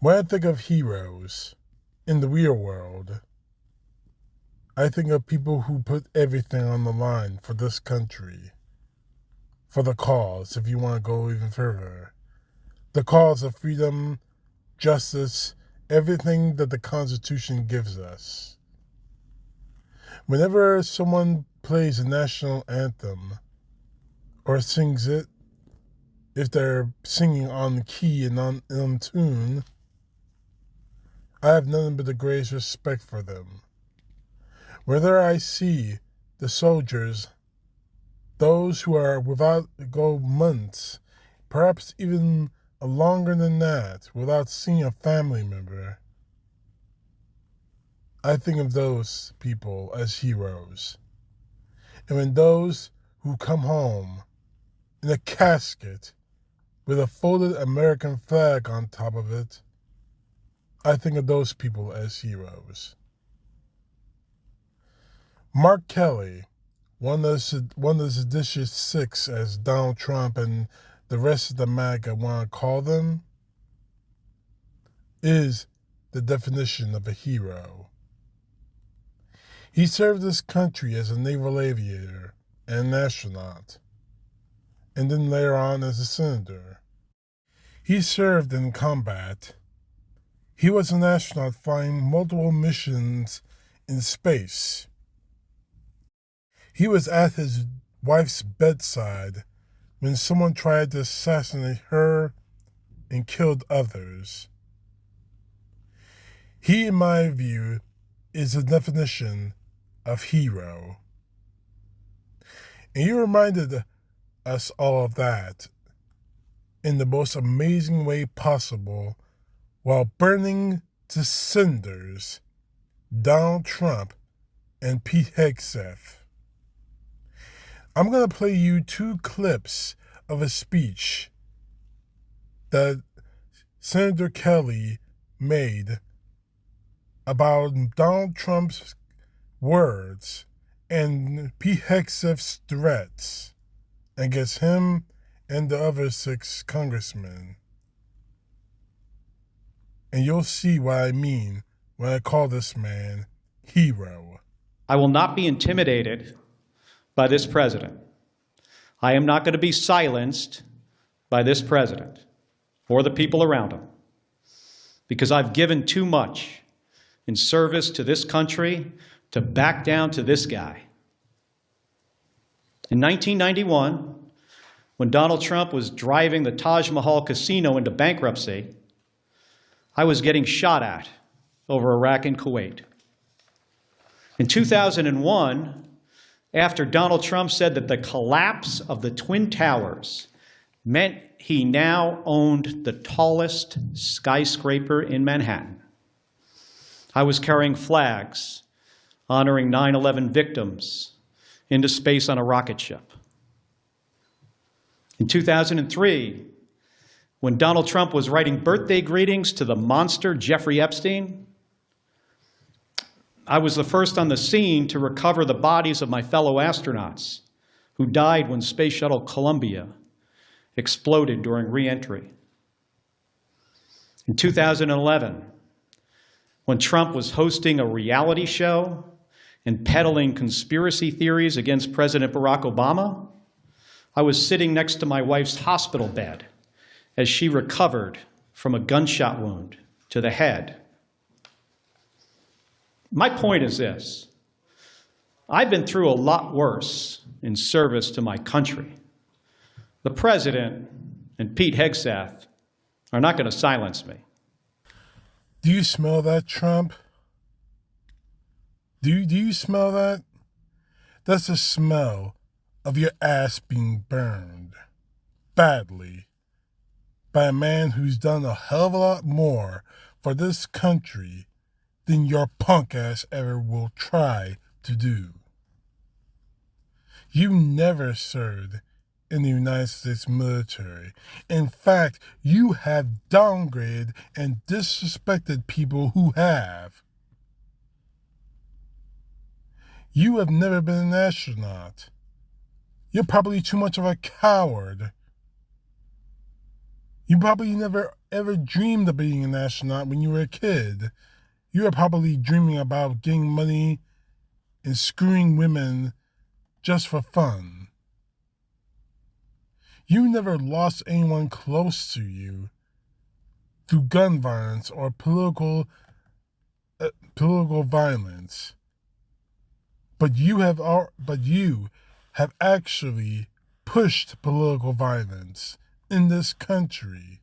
When I think of heroes in the real world, I think of people who put everything on the line for this country, for the cause, if you want to go even further. The cause of freedom, justice, everything that the Constitution gives us. Whenever someone plays a national anthem or sings it, if they're singing on key and on tune, I have nothing but the greatest respect for them. Whether I see the soldiers, those who are without go months, perhaps even longer than that, without seeing a family member, I think of those people as heroes. And when those who come home in a casket with a folded American flag on top of it, I think of those people as heroes. Mark Kelly, one of the seditious six, as Donald Trump and the rest of the MAGA want to call them, is the definition of a hero. He served this country as a naval aviator and an astronaut, and then later on as a senator. He served in combat. He was an astronaut flying multiple missions in space. He was at his wife's bedside when someone tried to assassinate her and killed others. He, in my view, is the definition of hero. And he reminded us all of that in the most amazing way possible while burning to cinders Donald Trump and Pete Hegseth. I'm going to play you two clips of a speech that Senator Kelly made about Donald Trump's words and Pete Hegseth's threats against him and the other 6 congressmen. And you'll see what I mean when I call this man hero. I will not be intimidated by this president. I am not going to be silenced by this president or the people around him, because I've given too much in service to this country to back down to this guy. In 1991, when Donald Trump was driving the Taj Mahal casino into bankruptcy, I was getting shot at over Iraq and Kuwait. In 2001, after Donald Trump said that the collapse of the Twin Towers meant he now owned the tallest skyscraper in Manhattan, I was carrying flags honoring 9/11 victims into space on a rocket ship. In 2003, when Donald Trump was writing birthday greetings to the monster Jeffrey Epstein, I was the first on the scene to recover the bodies of my fellow astronauts who died when Space Shuttle Columbia exploded during re-entry. In 2011, when Trump was hosting a reality show and peddling conspiracy theories against President Barack Obama, I was sitting next to my wife's hospital bed as she recovered from a gunshot wound to the head. My point is this: I've been through a lot worse in service to my country. The president and Pete Hegseth are not going to silence me. Do you smell that, Trump? Do you smell that? That's the smell of your ass being burned badly by a man who's done a hell of a lot more for this country than your punk ass ever will try to do. You never served in the United States military. In fact, you have downgraded and disrespected people who have. You have never been an astronaut. You're probably too much of a coward. You probably never ever dreamed of being an astronaut when you were a kid. You were probably dreaming about getting money and screwing women just for fun. You never lost anyone close to you through gun violence or political violence. But you have actually pushed political violence in this country.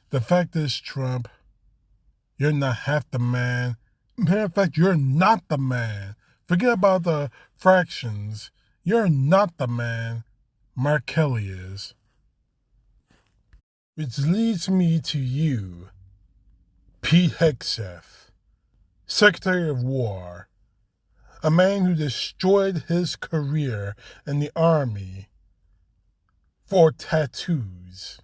The fact is, Trump, you're not half the man. Matter of fact, you're not the man. Forget about the fractions. You're not the man Mark Kelly is. Which leads me to you, Pete Hegseth, Secretary of War, a man who destroyed his career in the Army for tattoos.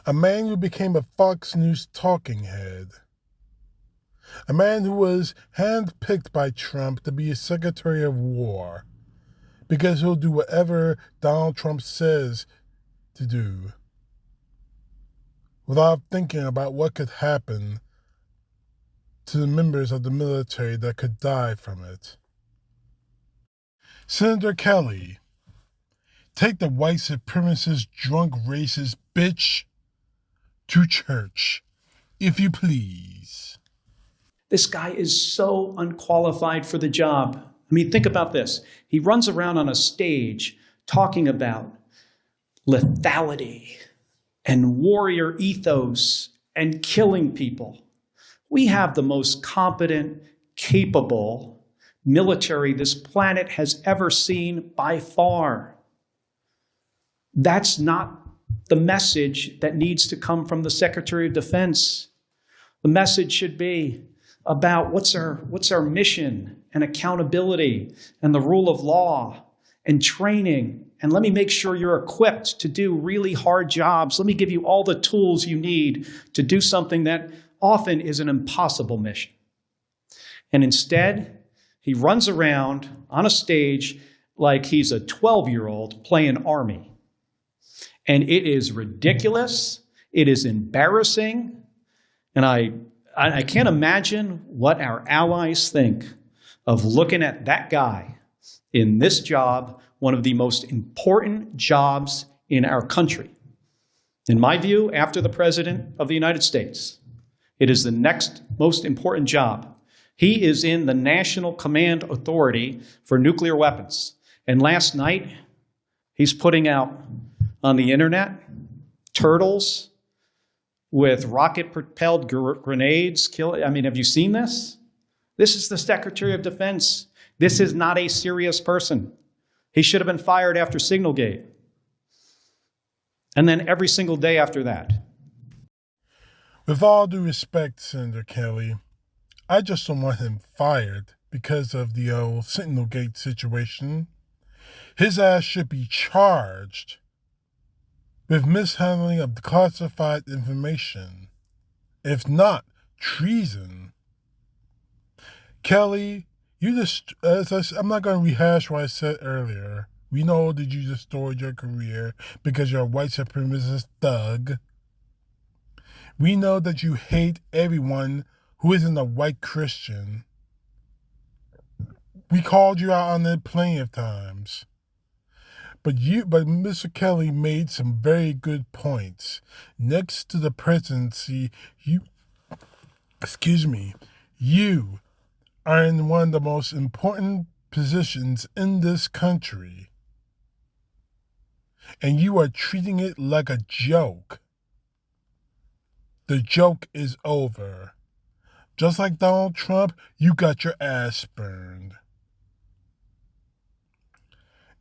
A man who became a Fox News talking head. A man who was handpicked by Trump to be a Secretary of War because he'll do whatever Donald Trump says to do without thinking about what could happen to the members of the military that could die from it. Senator Kelly, take the white supremacist, drunk, racist bitch to church, if you please. This guy is so unqualified for the job. I mean, think about this. He runs around on a stage talking about lethality and warrior ethos and killing people. We have the most competent, capable military this planet has ever seen by far. That's not the message that needs to come from the Secretary of Defense. The message should be about what's our mission and accountability and the rule of law and training. And let me make sure you're equipped to do really hard jobs. Let me give you all the tools you need to do something that often is an impossible mission. And instead, he runs around on a stage like he's a 12-year-old playing Army. And it is ridiculous. It is embarrassing. And I can't imagine what our allies think of looking at that guy in this job, one of the most important jobs in our country. In my view, after the President of the United States, it is the next most important job. He is in the National Command Authority for Nuclear Weapons. And last night, he's putting out on the internet turtles with rocket-propelled grenades. Have you seen this? This is the Secretary of Defense. This is not a serious person. He should have been fired after Signalgate. And then every single day after that. With all due respect, Senator Kelly, I just don't want him fired because of the old Signalgate situation. His ass should be charged with mishandling of classified information, if not treason. Kelly, I'm not going to rehash what I said earlier. We know that you destroyed your career because you're a white supremacist thug. We know that you hate everyone who isn't a white Christian. We called you out on it plenty of times. But Mr. Kelly made some very good points. Next to the presidency, you are in one of the most important positions in this country. And you are treating it like a joke. The joke is over. Just like Donald Trump, you got your ass burned.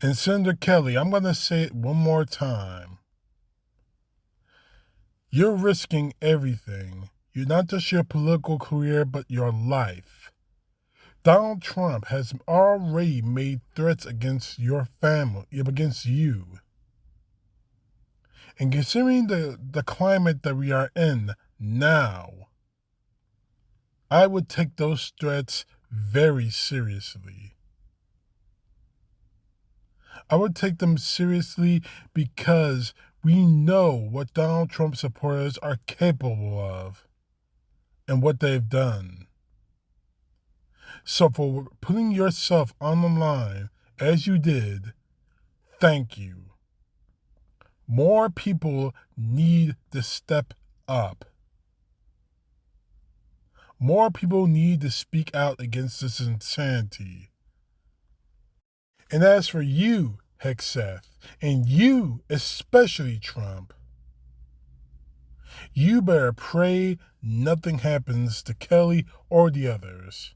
And Senator Kelly, I'm going to say it one more time. You're risking everything. You're not just your political career, but your life. Donald Trump has already made threats against your family, against you. And considering the climate that we are in now, I would take those threats very seriously. I would take them seriously because we know what Donald Trump supporters are capable of and what they've done. So for putting yourself on the line as you did, thank you. More people need to step up. More people need to speak out against this insanity. And as for you, Hegseth, and you, especially Trump, you better pray nothing happens to Kelly or the others.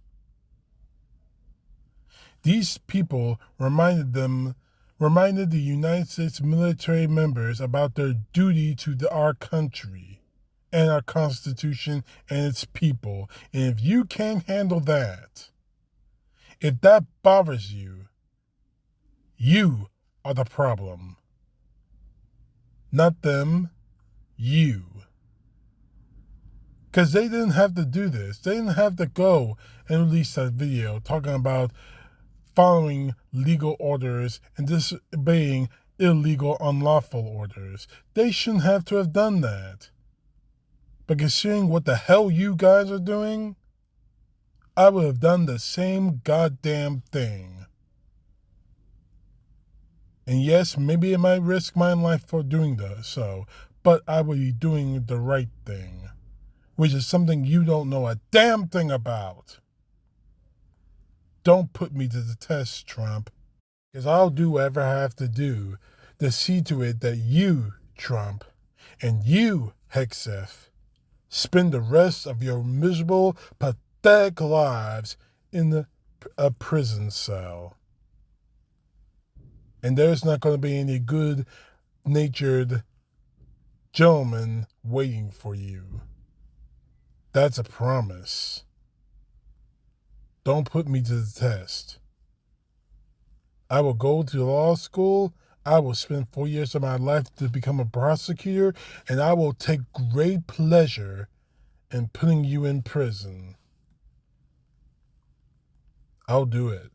These people reminded the United States military members about their duty to our country and our Constitution and its people. And if you can't handle that, if that bothers you, you are the problem. Not them, you. Because they didn't have to do this. They didn't have to go and release that video talking about following legal orders and disobeying illegal, unlawful orders. They shouldn't have to have done that. But considering what the hell you guys are doing, I would have done the same goddamn thing. And yes, maybe I might risk my life for doing so, but I would be doing the right thing, which is something you don't know a damn thing about. Don't put me to the test, Trump, because I'll do whatever I have to do to see to it that you, Trump, and you, Hegseth, spend the rest of your miserable, pathetic lives in a prison cell. And there's not going to be any good-natured gentleman waiting for you. That's a promise. Don't put me to the test. I will go to law school. I will spend 4 years of my life to become a prosecutor, and I will take great pleasure in putting you in prison. I'll do it.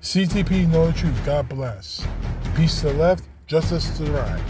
CTP, know the truth. God bless. Peace to the left, justice to the right.